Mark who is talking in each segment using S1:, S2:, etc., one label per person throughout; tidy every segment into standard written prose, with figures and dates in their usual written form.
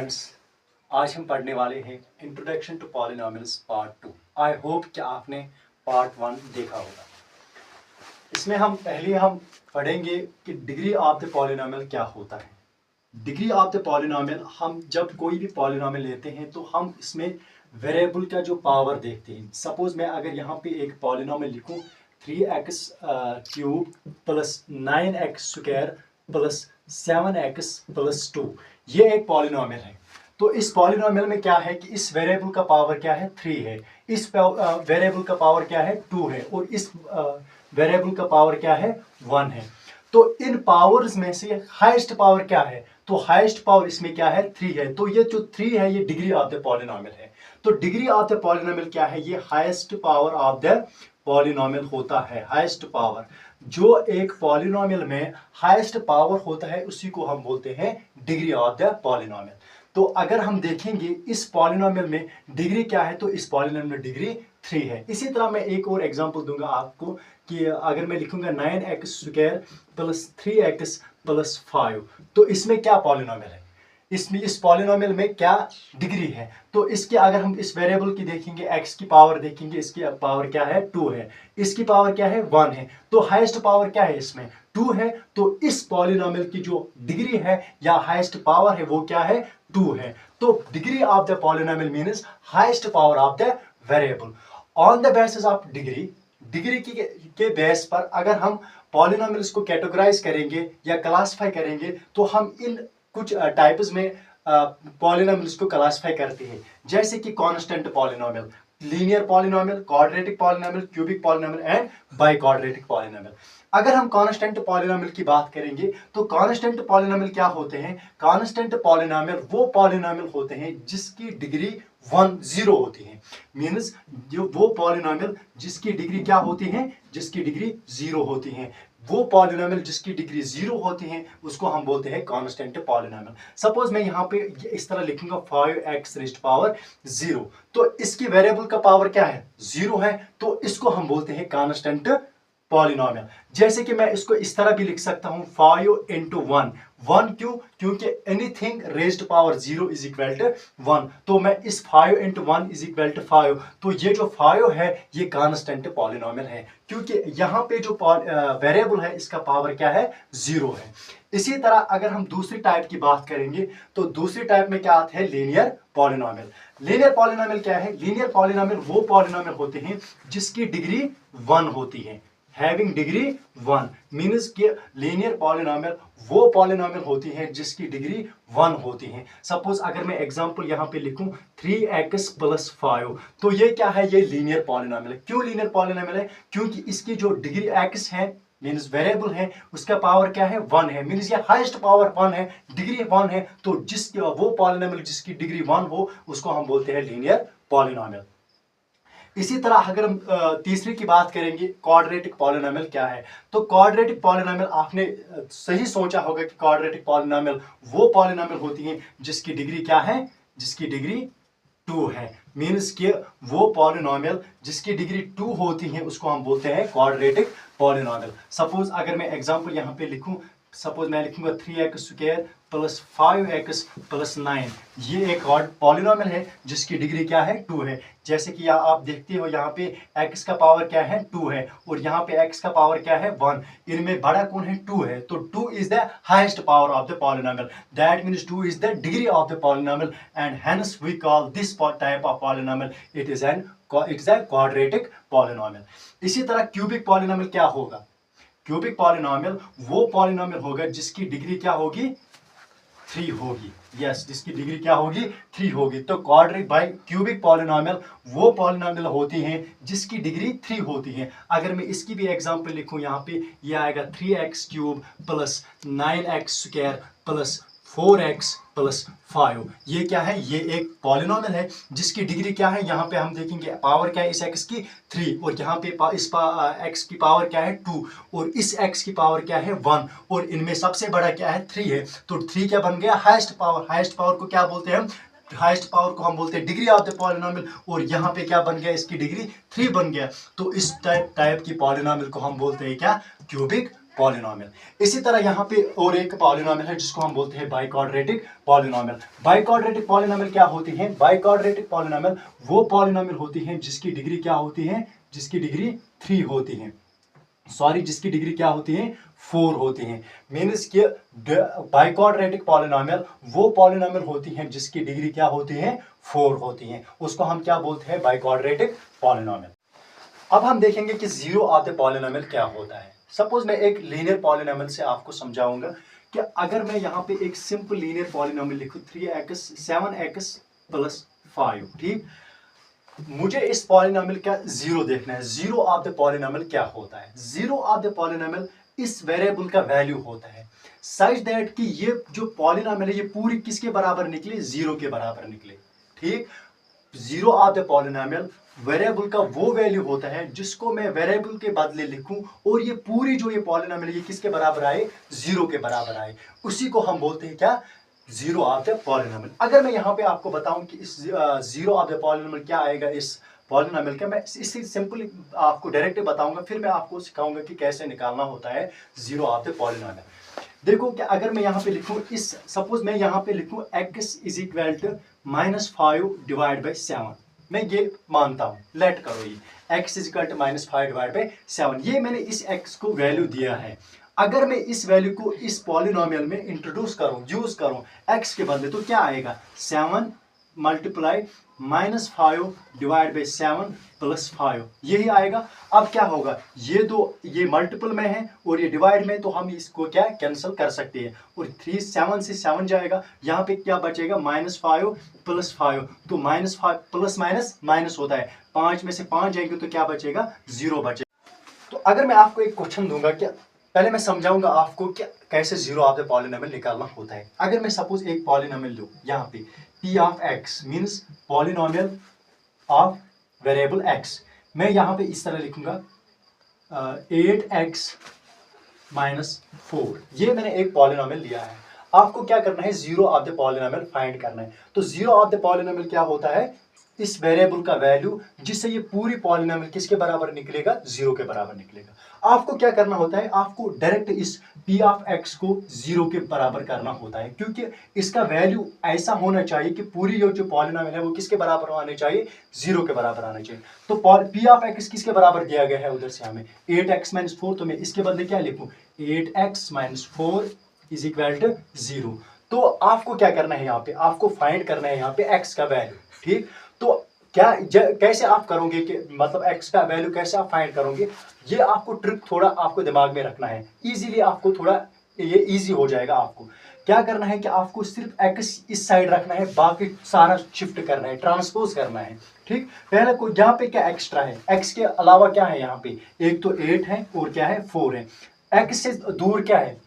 S1: Friends, आज हम पढ़ने वाले हैं introduction to polynomials part 2। I hope कि आपने पार्ट 1 देखा होगा। इसमें हम पढ़ेंगे कि डिग्री ऑफ द पॉलिनोमियल क्या होता है। डिग्री ऑफ द पॉलिनोमियल, हम जब कोई भी पॉलिनोमियल लेते हैं तो हम इसमें वेरिएबल का जो पावर देखते हैं। सपोज मैं अगर यहाँ पे एक पॉलिनोमियल लिखूँ 3x cube plus 9x square plus 7x plus 2, ये एक पॉलिनोमियल है। तो इस पॉलिनोमियल में क्या है कि इस वेरिएबल का पावर क्या है 3 है, इस वेरिएबल का पावर क्या है 2 है और इस वेरिएबल का पावर क्या है 1 है। तो इन पावर्स में से हाईएस्ट पावर क्या है, तो हाईएस्ट पावर इसमें क्या है 3 है। तो ये जो 3 है ये डिग्री ऑफ द पॉलिनोमियल है। तो डिग्री ऑफ द पॉलिनोमियल क्या है, ये highest power of the polynomial होता है। हाईएस्ट पावर, जो एक पॉलिनोमियल में हाईएस्ट पावर होता है उसी को हम बोलते हैं डिग्री ऑफ द पॉलिनोमियल। तो अगर हम देखेंगे इस पॉलिनोमियल में डिग्री क्या है, तो इस पॉलिनोमियल में डिग्री 3 है। इसी तरह मैं एक और एग्जांपल दूंगा आपको कि अगर मैं लिखूंगा 9x square plus 3x plus 5, तो इसमें क्या पॉलिनोमियल है, इसमें इस पॉलिनोमियल में क्या डिग्री है। तो इसके अगर हम इस वेरिएबल की देखेंगे, x की पावर देखेंगे, इसकी पावर क्या है 2 है, इसकी पावर क्या है 1 है। तो हाईएस्ट पावर क्या है इसमें 2 है। तो इस पॉलिनोमियल की जो डिग्री है या हाईएस्ट पावर है वो क्या है 2 है। तो degree of the polynomial means highest power of the variable. On the basis of degree, degree के बेस पर अगर हम पॉलिनोमियल्स को कैटेगराइज करेंगे या क्लासिफाई करेंगे तो हम इन कुछ टाइप्स में पॉलिनोमियल्स को क्लासिफाई करते हैं, जैसे कि constant polynomial, linear polynomial, quadratic polynomial, cubic polynomial and by quadratic polynomial. अगर हम कांस्टेंट पॉलिनोमियल की बात करेंगे तो कांस्टेंट पॉलिनोमियल क्या होते हैं, कांस्टेंट पॉलिनोमियल वो पॉलिनोमियल होते हैं जिसकी डिग्री 0 होती है। मींस जो वो पॉलिनोमियल जिसकी डिग्री क्या होती है, जिसकी डिग्री 0 होती है। वो पॉलिनोमियल जिसकी डिग्री 0 होती है उसको हम बोलते हैं कांस्टेंट पॉलिनोमियल। सपोज मैं यहाँ पे इस तरह लिखूंगा 5x रेज़्ड पावर 0, तो इसकी वेरिएबल का पावर क्या है 0 है, तो इसको हम बोलते हैं कांस्टेंट पॉलिनोमियल। जैसे कि मैं इसको इस तरह भी लिख सकता हूं 5 इंटू 1, 1 क्यों, क्योंकि anything raised power 0 is equal to 1। तो मैं इस 5 इंटू 1 इज इक्वल टू 5, तो ये जो 5 है ये कांस्टेंट पॉलिनोमियल है, क्योंकि यहाँ पे जो वेरिएबल है इसका पावर क्या है 0 है। इसी तरह अगर हम दूसरी टाइप की बात करेंगे तो दूसरी टाइप में क्या आता है, लीनियर पॉलिनोमियल। लीनियर पॉलिनोमियल क्या है, लीनियर पॉलिनोमियल वो पॉलिनोमियल होते हैं जिसकी डिग्री 1 होती है। हैविंग डिग्री 1 मीन्स कि लीनियर पॉलिनोमियल वो पॉलिनोमियल होती है जिसकी डिग्री 1 होती है। सपोज अगर मैं एग्जांपल यहाँ पे लिखूं 3x प्लस 5, तो ये क्या है, ये लीनियर पॉलिनोमियल है। क्यों लीनियर पॉलिनोमियल है, क्योंकि इसकी जो डिग्री x है मीन्स वेरिएबल है उसका पावर क्या है 1 है, मीन्स ये हाईएस्ट पावर 1 है, डिग्री 1 है। तो जिसकी वो पॉलिनोमियल जिसकी डिग्री 1 हो उसको हम बोलते हैं लीनियर पॉलिनोमियल। इसी तरह अगर हम तीसरी की बात करेंगे क्वाड्रेटिक पॉलिनोमियल क्या है, तो क्वाड्रेटिक पॉलिनोमियल आपने सही सोचा होगा कि क्वाड्रेटिक पॉलिनोमियल वो पॉलिनोमियल होती है जिसकी डिग्री क्या है, जिसकी डिग्री 2 है। मीन्स कि वो पॉलिनोमियल जिसकी डिग्री 2 होती है उसको हम बोलते हैं क्वाड्रेटिक पॉलिनोमियल। सपोज अगर मैं एग्जांपल यहाँ पे लिखूं, सपोज मैं लिखूंगा 3x square plus 5x plus 9, ये एक पॉलिनोमियल है जिसकी डिग्री क्या है 2 है। जैसे कि आप देखते हो यहाँ पे x का पावर क्या है 2 है और यहाँ पे x का पावर क्या है 1, इनमें बड़ा कौन है 2 है। तो 2 is the highest power of the polynomial, that means 2 is the degree of the polynomial and hence we call this type of polynomial it is a quadratic polynomial. इसी तरह क्यूबिक पॉलिनोमियल क्या होगा, क्यूबिक पॉलिनोमियल वो polynomial होगा जिसकी degree क्या होगी 3 होगी। यस, जिसकी डिग्री क्या होगी 3 होगी। तो क्वाड्रेटिक बाय क्यूबिक पॉलिनोमियल वो पॉलिनोमियल होती हैं जिसकी डिग्री 3 होती है। अगर मैं इसकी भी एग्जांपल लिखूं यहाँ पे, ये आएगा 3x cube plus 9x square plus 4x plus 5। ये क्या है, ये एक पॉलिनोमियल है जिसकी डिग्री क्या है, यहाँ पे हम देखेंगे पावर क्या है इस x की 3 और यहाँ पे इस x की पावर क्या है 2 और इस x की पावर क्या है 1 और इनमें सबसे बड़ा क्या है 3 है। तो 3 क्या बन गया, हाईएस्ट पावर। हाईएस्ट पावर को क्या बोलते हैं हम, हाईएस्ट पावर को हम बोलते हैं डिग्री ऑफ द पॉलिनोमियल और यहाँ पे क्या बन गया, इसकी डिग्री 3 बन गया। तो इस टाइप की पॉलिनोमियल को हम बोलते हैं क्या, क्यूबिक पॉलिनोमियल। इसी तरह यहाँ पे और एक पॉलिनोमियल है जिसको हम बोलते हैं बाइक्वाड्रेटिक पॉलिनोमियल। बाइक्वाड्रेटिक पॉलिनोमियल क्या होती है? बाइक्वाड्रेटिक पॉलिनोमियल वो पॉलिनोमियल होती है जिसकी डिग्री क्या होती है? जिसकी डिग्री 3 होती है, सॉरी जिसकी डिग्री क्या होती है? 4 होती है। मीन्स कि बाइक्वाड्रेटिक पॉलिनोमियल वो पॉलिनोमियल होती है जिसकी डिग्री क्या होती है? 4 होती है, उसको हम क्या बोलते हैं? Biquadratic polynomial. अब हम देखेंगे कि जीरो ऑफ द पॉलिनोमियल क्या होता है। सपोज मैं एक लीनियर पॉलिनोमियल से आपको समझाऊंगा कि अगर मैं यहाँ पे एक सिंपल लीनियर पॉलिनोमियल लिखूं 3x 7x + 5, ठीक, मुझे इस पॉलिनोमियल का जीरो देखना है। जीरो ऑफ द पॉलिनोमियल क्या होता है? जीरो ऑफ द पॉलिनोमियल इस वेरिएबल का वैल्यू होता है सच दैट कि ये जो पॉलिनोमियल है ये पूरी किसके बराबर निकले? जीरो के बराबर निकले, ठीक। Zero of the polynomial variable का वो वैल्यू होता है जिसको मैं वेरिएबल के बदले लिखूं और ये पूरी जो ये पॉलिनोमियल ये किसके बराबर आए? जीरो के बराबर आए, उसी को हम बोलते हैं क्या? Zero of the polynomial. अगर मैं यहाँ पे आपको बताऊं कि इस जीरो ऑफ द पॉलिनोमियल क्या आएगा इस पॉलिनोमियल का, मैं इसी सिंपली आपको डायरेक्ट बताऊंगा, फिर मैं आपको सिखाऊंगा कि कैसे निकालना होता है जीरो ऑफ द पॉलिनोमियल। देखो कि अगर मैं यहाँ पे लिखूं इस, सपोज मैं यहाँ पे लिखूं x = -5 / 7, मैं ये मानता हूं, लेट करो ये x = -5 / 7, ये मैंने इस x को वैल्यू दिया है। अगर मैं इस वैल्यू को इस पॉलिनोमियल में इंट्रोड्यूस करूं, यूज करूं x के बदले, तो क्या आएगा? 7 × -5 / 7 + 5, यही आएगा। अब क्या होगा? ये दो ये मल्टीपल में है और ये डिवाइड में, तो हम इसको क्या कैंसिल कर सकते हैं और 3 7 से 7 जाएगा, यहाँ पे क्या बचेगा? -5 + 5, तो -5 प्लस माइनस माइनस होता है, 5 में से 5 जाएंगे तो क्या बचेगा? 0 बचेगा। तो अगर मैं आपको एक क्वेश्चन दूंगा, क्या पहले मैं समझाऊंगा आपको कि कैसे जीरो ऑफ द पॉलिनोमियल निकालना होता है। अगर मैं सपोज एक पॉलिनोमियल लूं, यहाँ पे p of x means polynomial of variable x, मैं यहाँ पे इस तरह लिखूंगा 8x - 4, ये मैंने एक पॉलिनोमियल लिया है। आपको क्या करना है? Zero of the polynomial find करना है। तो जीरो ऑफ द पॉलिनोमियल क्या होता है? इस वेरिएबल का वैल्यू जिससे ये पूरी पॉलिनोमियल किसके बराबर निकलेगा? जीरो के बराबर निकलेगा। आपको क्या करना होता है? आपको डायरेक्ट इस p ऑफ x को जीरो के बराबर करना होता है, क्योंकि इसका वैल्यू ऐसा होना चाहिए कि पूरी जो पॉलिनोमियल है वो किसके बराबर आने चाहिए? जीरो के बराबर आना चाहिए। तो p ऑफ x किसके बराबर दिया गया है? उधर से हमें 8x - 4, तो मैं इसके बदले क्या लिखूं? 8x - 4 = 0। तो आपको क्या करना है? यहाँ पे आपको फाइंड करना है यहाँ पे x का वैल्यू, ठीक। तो क्या कैसे आप करोगे कि मतलब x का वैल्यू कैसे आप फाइंड करोगे? ये आपको ट्रिक थोड़ा आपको दिमाग में रखना है, इजीली आपको थोड़ा ये इजी हो जाएगा। आपको क्या करना है कि आपको सिर्फ x इस साइड रखना है, बाकी सारा शिफ्ट करना है, ट्रांसपोज करना है, ठीक। पहले को यहाँ पे क्या एक्स्ट्रा है? x के अलावा क्या है यहाँ पे? एक तो 8 है और क्या है? 4 है। x से दूर क्या है?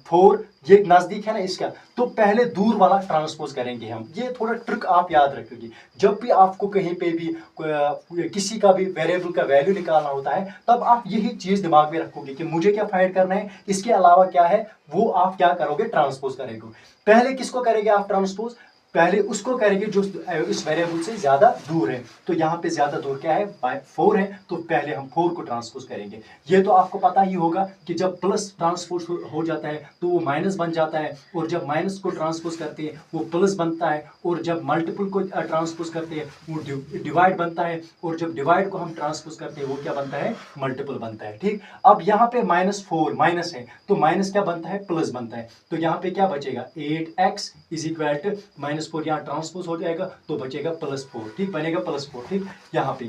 S1: 4, ये नजदीक है ना इसका, तो पहले दूर वाला ट्रांसपोज करेंगे हम। ये थोड़ा ट्रिक आप याद रखोगे, जब भी आपको कहीं पे भी किसी का भी वेरिएबल का वैल्यू निकालना होता है, तब आप यही चीज दिमाग में रखोगे कि मुझे क्या फाइंड करना है, इसके अलावा क्या है, वो आप क्या करोगे? ट्रांसपोज करेंगे। पहले किसको करेंगे आप ट्रांसपोज? पहले उसको करेंगे जो इस वेरिएबल से ज्यादा दूर है। तो यहाँ पे ज्यादा दूर क्या है? 4 है, तो पहले हम 4 को ट्रांसपोज करेंगे। ये तो आपको पता ही होगा कि जब प्लस ट्रांसपोज हो जाता है तो वो माइनस बन जाता है, और जब माइनस को ट्रांसपोज करते हैं वो प्लस बनता है, और जब मल्टीपल को ट्रांसपोज करते हैं वो डिवाइड बनता है, और जब डिवाइड को हम ट्रांसपोज करते हैं वो क्या बनता है? मल्टीपल बनता है, ठीक। अब यहाँ पे -4 माइनस है, तो माइनस क्या बनता है? प्लस बनता है। तो यहाँ पे क्या बचेगा? 8x = -4, यहाँ ट्रांसपोज हो जाएगा तो बचेगा +4, ठीक, बनेगा +4, ठीक, यहाँ पे।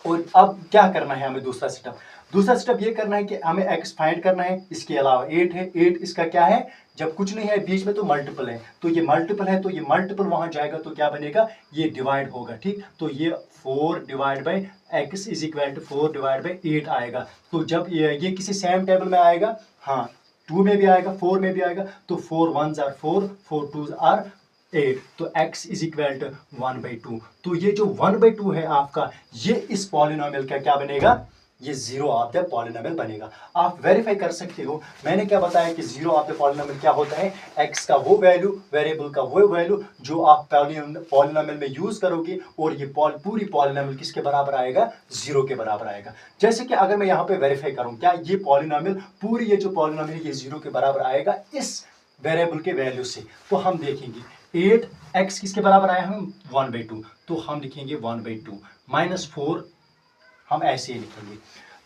S1: और अब क्या करना है हमें? दूसरा स्टेप ये करना है कि हमें x फाइंड करना है, इसके अलावा 8 है, 8 इसका क्या है? जब कुछ नहीं है बीच में तो मल्टीपल है, तो ये मल्टीपल है, तो ये मल्टीपल वहां जाएगा तो क्या बनेगा? ये डिवाइड होगा, ठीक। तो ये 4 / x = 4 / 8 आएगा। तो जब ये किसी सेम टेबल में आएगा, हाँ 2 में भी आएगा, 4 में भी आएगा, तो 4 1s are 4, 4 2s are 8, तो x = 1/2। तो ये जो 1/2 है आपका, ये इस पॉलिनोमियल का क्या बनेगा? ये जीरो ऑफ द पॉलिनोमियल बनेगा। आप वेरीफाई कर सकते हो, मैंने क्या बताया कि जीरो ऑफ द पॉलिनोमियल क्या होता है, एक्स का वो वैल्यू, वेरिएबल का वो वैल्यू जो आप पॉलिनोमियल में यूज करोगे और ये पूरी पॉलिनोमियल किसके बराबर आएगा, जीरो के बराबर आएगा। जैसे कि अगर मैं यहाँ पे वेरीफाई करूं क्या ये पॉलिनोमियल पूरी ये जो पॉलिनोमियल ये जीरो के बराबर आएगा इस वेरिएबल के वैल्यू से, तो हम देखेंगे 8x किसके बराबर आया, हम 1/2, तो हम लिखेंगे 1/2 -4, हम ऐसे ही लिखेंगे।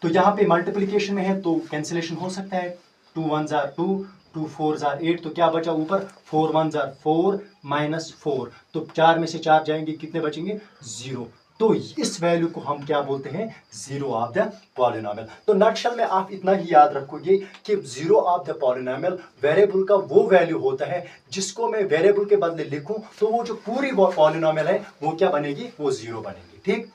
S1: तो यहाँ पे मल्टीप्लिकेशन में है तो कैंसिलेशन हो सकता है, 2 1 जार 2, 2 4 जार 8, तो क्या बचा ऊपर, 4 1 जार 4 -4, तो 4 में से 4 जाएंगे, कितने बचेंगे, 0। तो इस वैल्यू को हम क्या बोलते हैं, जीरो ऑफ द पॉलिनोमियल। तो नटशल में आप इतना ही याद रखोगे कि zero of the polynomial variable का वो वैल्यू होता है जिसको मैं वेरिएबल के बदले लिखूं तो वो जो पूरी पॉलिनोमियल है वो क्या बनेगी, वो जीरो बनेगी। ठीक।